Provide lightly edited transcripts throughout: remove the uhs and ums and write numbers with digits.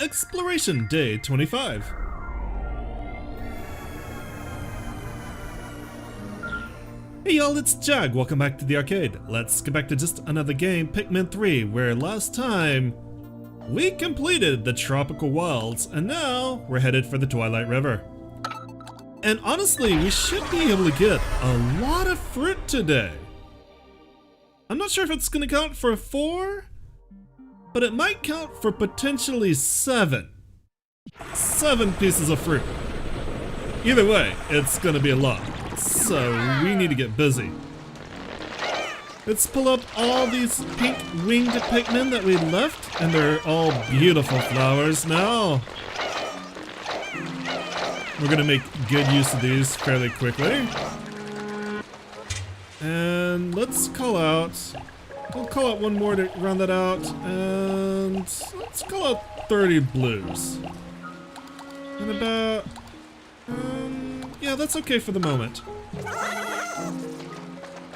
Exploration Day 25. Hey y'all, it's Jag. Welcome back to the arcade. Let's get back to just another game, Pikmin 3, where last time we completed the tropical wilds, and now we're headed for the Twilight River. And honestly, we should be able to get a lot of fruit today. I'm not sure if it's gonna count for 4, but it might count for potentially 7. 7 pieces of fruit. Either way, it's gonna be a lot. So we need to get busy. Let's pull up all these pink winged Pikmin that we left, and they're all beautiful flowers now. We're gonna make good use of these fairly quickly. And let's call out, we'll call out one more to round that out, and let's call out 30 blues. And about, yeah, that's okay for the moment.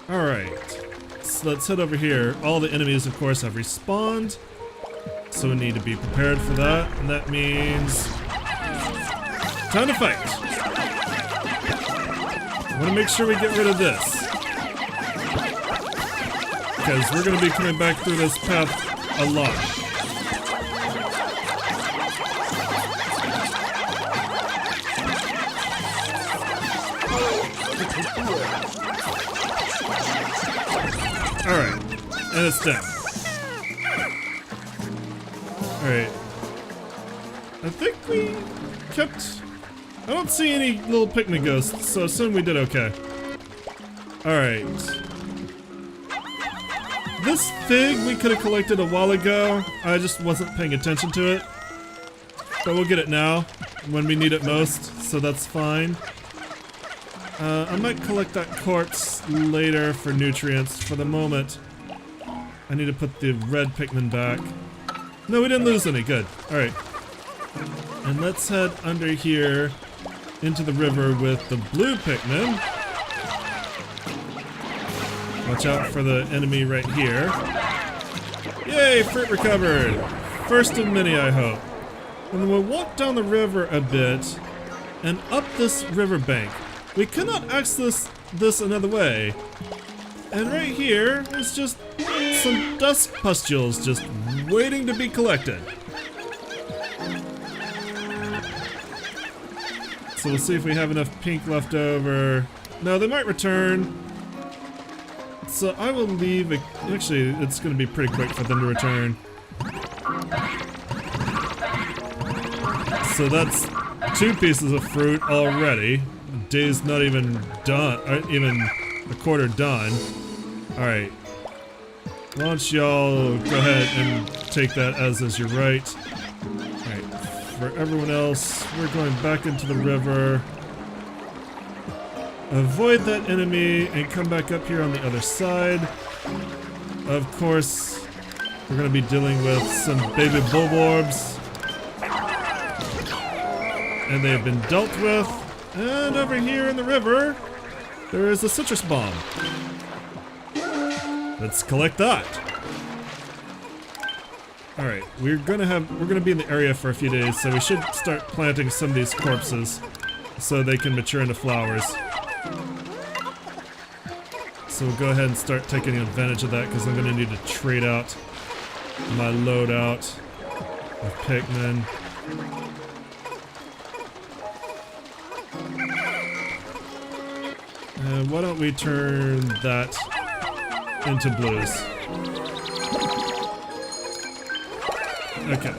Alright, so let's head over here. All the enemies, of course, have respawned, so we need to be prepared for that, and that means time to fight. I want to make sure we get rid of this, because we're going to be coming back through this path a lot. Alright, and it's down. Alright. I think we kept... I don't see any little Pikmin ghosts, so assume we did okay. Alright. This fig we could have collected a while ago. I just wasn't paying attention to it. But we'll get it now, when we need it most, so that's fine. I might collect that corpse later for nutrients. For the moment, I need to put the red Pikmin back. No, we didn't lose any. Good. Alright. And let's head under here into the river with the blue Pikmin. Watch out for the enemy right here. Yay! Fruit recovered! First of many, I hope. And then we'll walk down the river a bit and up this riverbank. We cannot access this another way. And right here is just some dust pustules just waiting to be collected. So we'll see if we have enough pink left over. No, they might return. So I will leave it. Actually, it's going to be pretty quick for them to return. So that's 2 pieces of fruit already. Day's not even done, or even a quarter done. Alright. Why don't y'all go ahead and take that as is your right. Alright. For everyone else, we're going back into the river. Avoid that enemy and come back up here on the other side. Of course, we're going to be dealing with some baby bulborbs. And they have been dealt with. And over here in the river, there is a citrus bomb. Let's collect that. All right, we're gonna be in the area for a few days, so we should start planting some of these corpses so they can mature into flowers. So we'll go ahead and start taking advantage of that, because I'm gonna need to trade out my loadout of Pikmin. And why don't we turn that into blues? Okay.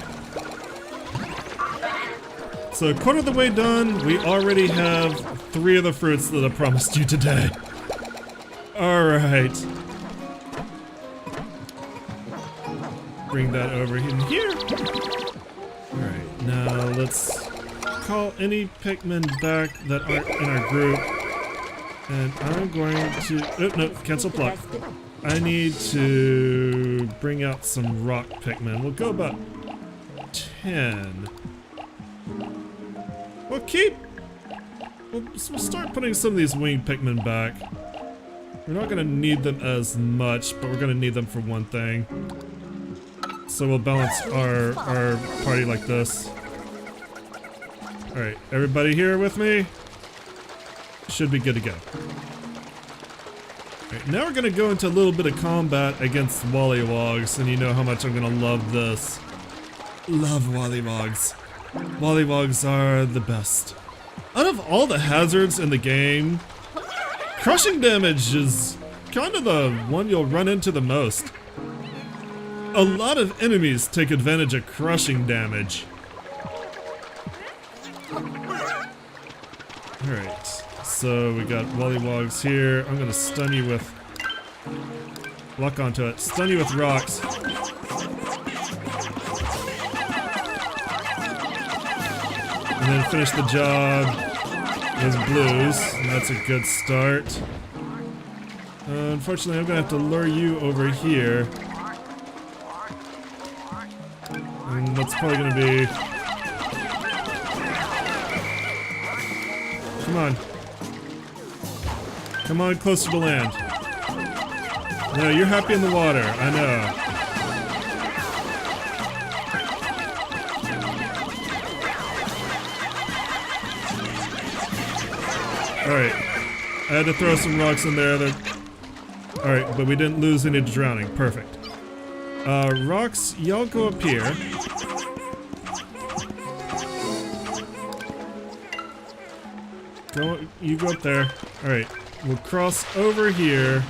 So a quarter of the way done, we already have 3 of the fruits that I promised you today. Alright. Bring that over in here. Alright, now let's call any Pikmin back that aren't in our group. And I'm going to... Oh, no, cancel plot. I need to bring out some rock Pikmin. We'll go about 10. We'll start putting some of these winged Pikmin back. We're not going to need them as much, but we're going to need them for one thing. So we'll balance our party like this. Alright, everybody here with me? Should be good to go. Alright, now we're gonna go into a little bit of combat against Wollywogs, and you know how much I'm gonna love this. Love Wollywogs. Wollywogs are the best. Out of all the hazards in the game, crushing damage is kind of the one you'll run into the most. A lot of enemies take advantage of crushing damage. Alright, so we got Wollywogs here. I'm gonna stun you with... Lock onto it. Stun you with rocks. And then finish the job with blues. And that's a good start. Unfortunately, I'm gonna have to lure you over here. And that's probably gonna be... Come on. Come on, closer to land. No, you're happy in the water, I know. Alright. I had to throw some rocks in there that... Alright, but we didn't lose any to drowning. Perfect. Rocks, y'all go up here. You go up there. Alright, we'll cross over here.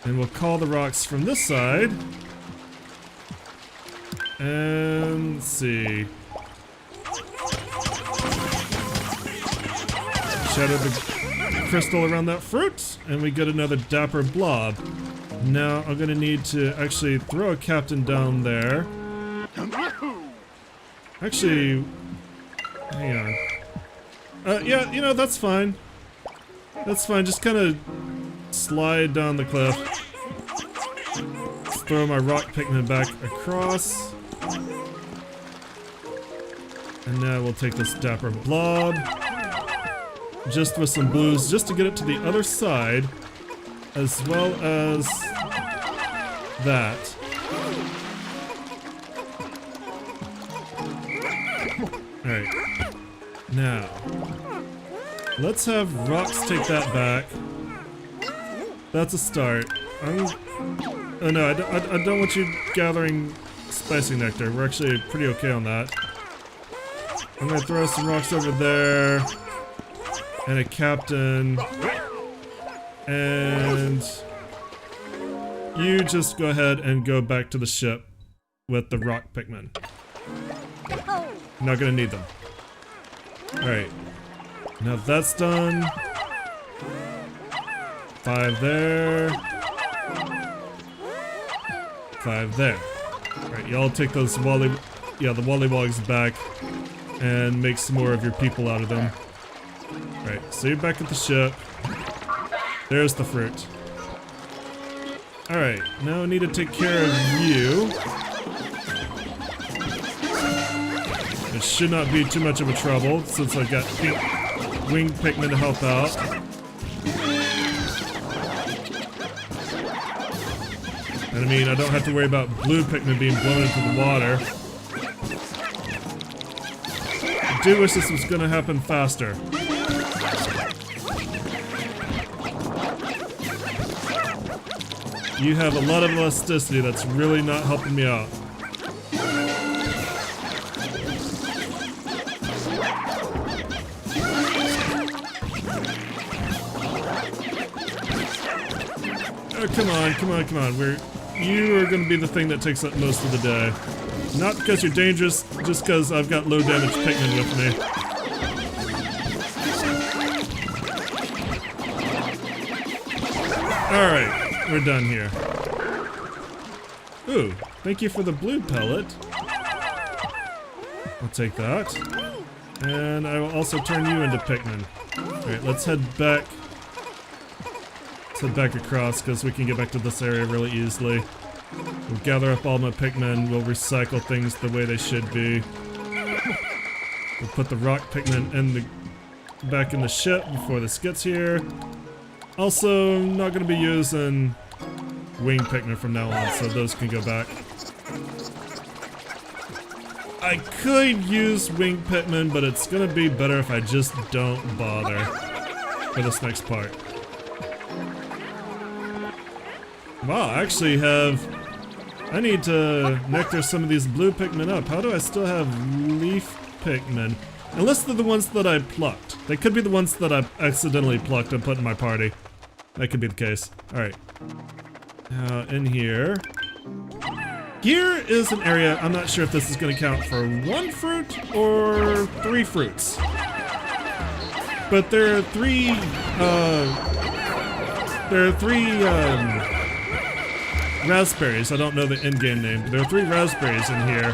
And we'll call the rocks from this side. And let's see. Shatter the crystal around that fruit, and we get another dapper blob. Now I'm gonna need to actually throw a captain down there. Actually, hang on. Yeah, you know, that's fine. That's fine, just kind of slide down the cliff. Let's throw my rock Pikmin back across. And now we'll take this dapper blob. Just with some blues, just to get it to the other side. As well as that. Alright. Now, let's have rocks take that back. That's a start. Oh no, I don't want you gathering spicy nectar. We're actually pretty okay on that. I'm gonna throw some rocks over there. And a captain. And you just go ahead and go back to the ship with the rock Pikmin. Not gonna need them. Alright. Now that's done. 5 there. 5 there. Alright, y'all take those the Wollywogs back and make some more of your people out of them. Alright, so you're back at the ship. There's the fruit. Alright, now I need to take care of you. It should not be too much of a trouble since I've got pink winged Pikmin to help out. And I mean, I don't have to worry about blue Pikmin being blown into the water. I do wish this was gonna happen faster. You have a lot of elasticity that's really not helping me out. Oh, come on, come on, come on. You are going to be the thing that takes up most of the day. Not because you're dangerous, just because I've got low damage Pikmin with me. Alright, we're done here. Ooh, thank you for the blue pellet. I'll take that. And I will also turn you into Pikmin. Alright, let's head back. Let's head back across because we can get back to this area really easily. We'll gather up all my Pikmin, we'll recycle things the way they should be. We'll put the rock Pikmin back in the ship before this gets here. Also, I'm not going to be using wing Pikmin from now on, so those can go back. I could use wing Pikmin, but it's gonna be better if I just don't bother for this next part. Wow, I actually have... I need to nectar some of these blue Pikmin up. How do I still have leaf Pikmin? Unless they're the ones that I plucked. They could be the ones that I accidentally plucked and put in my party. That could be the case. Alright. Now, in here... Here is an area, I'm not sure if this is going to count for 1 fruit or 3 fruits. But there are 3, raspberries. I don't know the in-game name, but there are 3 raspberries in here.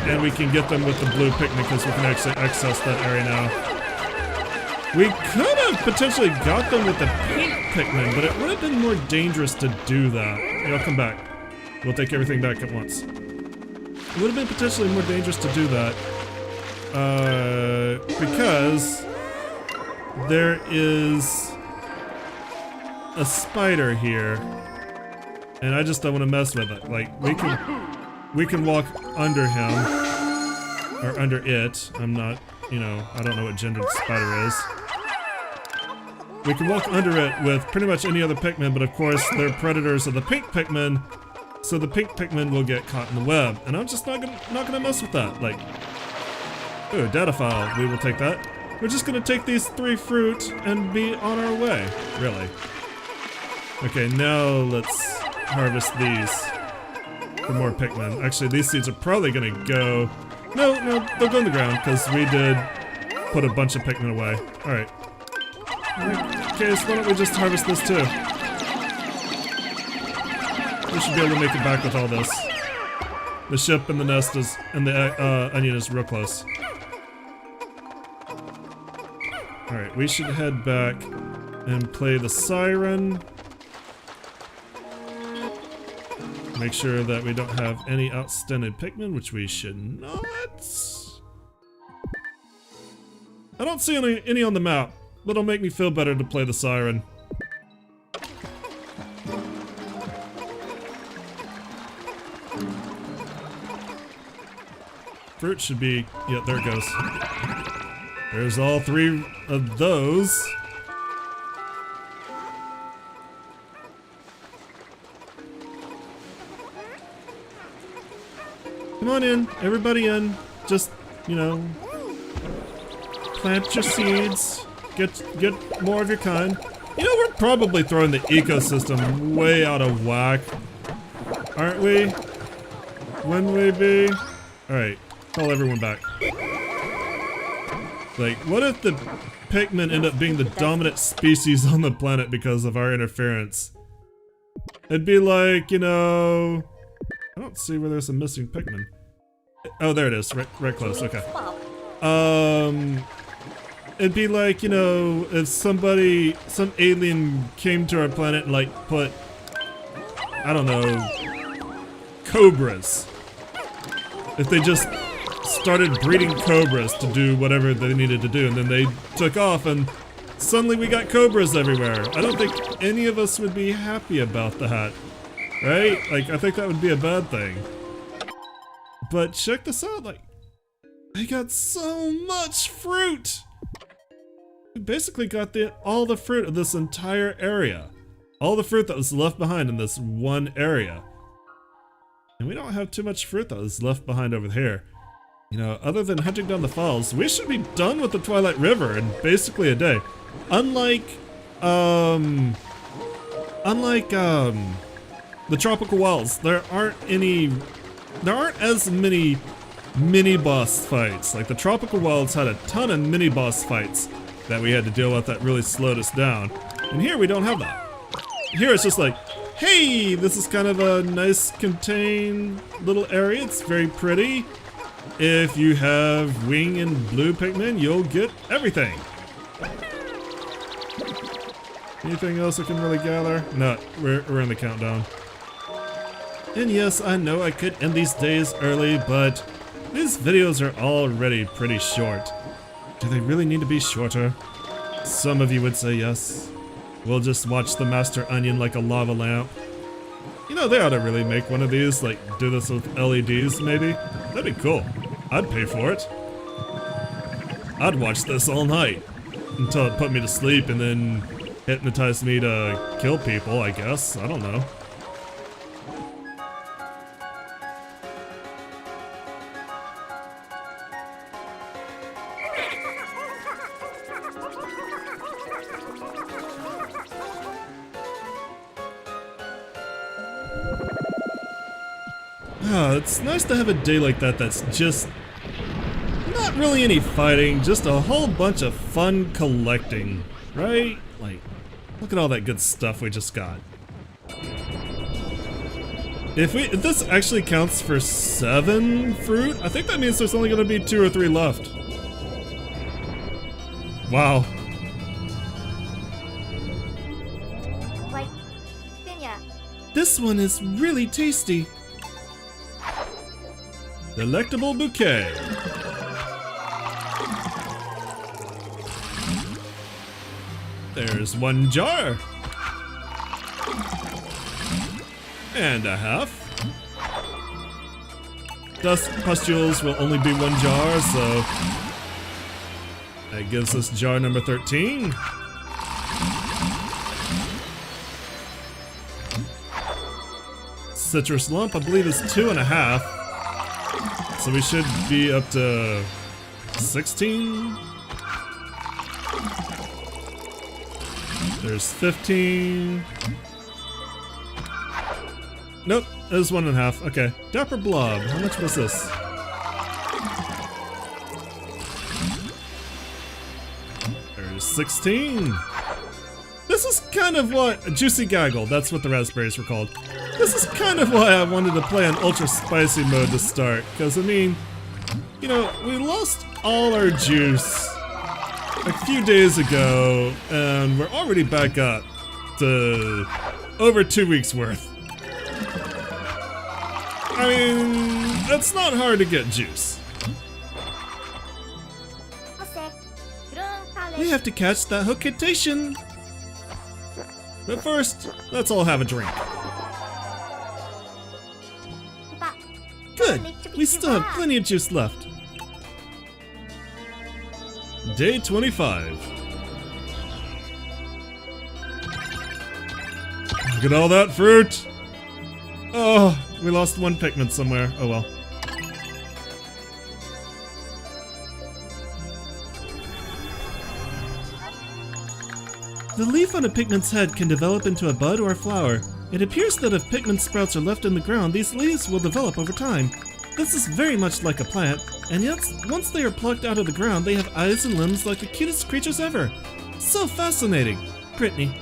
And we can get them with the blue Pikmin because we can actually access that area now. We could have potentially got them with the pink Pikmin, but it would have been more dangerous to do that. Hey, I'll come back. We'll take everything back at once. It would have been potentially more dangerous to do that. Because there is a spider here. And I just don't want to mess with it. Like, we can walk under him. Or under it. I'm not, you know, I don't know what gender the spider is. We can walk under it with pretty much any other Pikmin, but of course they're predators of the pink Pikmin, so the pink Pikmin will get caught in the web. And I'm just not gonna mess with that. Like, ooh, data file. We will take that. We're just gonna take these 3 fruit and be on our way. Really. Okay, now let's harvest these for more Pikmin. Actually, these seeds are probably gonna go. No, they'll go in the ground because we did put a bunch of Pikmin away. All right. Okay, so why don't we just harvest this too? We should be able to make it back with all this. The ship and the nest is, and the onion is real close. Alright, we should head back and play the siren. Make sure that we don't have any outstanding Pikmin, which we should not. I don't see any on the map. That'll make me feel better to play the siren. Fruit should be... yeah, there it goes. There's all 3 of those. Come on in, everybody in. Just, you know, plant your seeds. Get more of your kind. You know, we're probably throwing the ecosystem way out of whack. Aren't we? Wouldn't we be? Alright, call everyone back. Like, what if the Pikmin end up being the dominant species on the planet because of our interference? It'd be like, you know... I don't see where there's a missing Pikmin. Oh, there it is. Right close. Okay. It'd be like, you know, if some alien came to our planet and like put, I don't know, cobras. If they just started breeding cobras to do whatever they needed to do, and then they took off and suddenly we got cobras everywhere. I don't think any of us would be happy about that, right? Like, I think that would be a bad thing. But check this out, like, they got so much fruit! We basically got all the fruit of this entire area. All the fruit that was left behind in this one area. And we don't have too much fruit that was left behind over here. You know, other than hunting down the falls, we should be done with the Twilight River in basically a day. Unlike the Tropical Wilds, there aren't as many mini-boss fights. Like, the Tropical Wilds had a ton of mini-boss fights that we had to deal with that really slowed us down. And here we don't have that. Here it's just like, hey, this is kind of a nice contained little area. It's very pretty. If you have wing and blue Pikmin, you'll get everything. Anything else I can really gather? No, we're in the countdown. And yes, I know I could end these days early, but these videos are already pretty short. Do they really need to be shorter? Some of you would say yes. We'll just watch the Master Onion like a lava lamp. You You know, they ought to really make one of these, like, do this with LEDs, maybe? That'd be cool. I'd pay for it. I'd watch this all night until it put me to sleep and then hypnotize me to kill people, I guess. I don't know. It's nice to have a day like that that's just not really any fighting, just a whole bunch of fun collecting, right? Like, look at all that good stuff we just got. If this actually counts for 7 fruit, I think that means there's only going to be 2 or 3 left. Wow. This one is really tasty. Delectable bouquet. There's 1 jar. And a half. Dust pustules will only be 1 jar, so that gives us jar number 13. Citrus lump, I believe, is 2.5. So we should be up to 16. There's 15. Nope, it was 1.5. Okay. Dapper Blob, how much was this? There's 16. This is kind of what Juicy Gaggle, that's what the raspberries were called. This is kind of why I wanted to play on ultra spicy mode to start, because I mean, you know, we lost all our juice a few days ago, and we're already back up to over 2 weeks worth. I mean, it's not hard to get juice. We have to catch that Hokitation. But first, let's all have a drink. Good, we still have plenty of juice left. Day 25. Look at all that fruit! Oh, we lost 1 Pikmin somewhere. Oh well. The leaf on a Pikmin's head can develop into a bud or a flower. It appears that if Pikmin sprouts are left in the ground, these leaves will develop over time. This is very much like a plant, and yet, once they are plucked out of the ground, they have eyes and limbs like the cutest creatures ever. So fascinating. Brittany.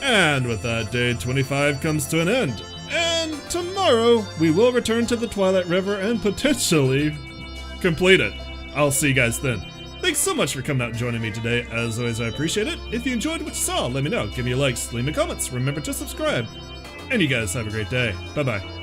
And with that, day 25 comes to an end. And tomorrow, we will return to the Twilight River and potentially complete it. I'll see you guys then. Thanks so much for coming out and joining me today. As always, I appreciate it. If you enjoyed what you saw, let me know. Give me a like, leave me comments, remember to subscribe. And you guys have a great day. Bye-bye.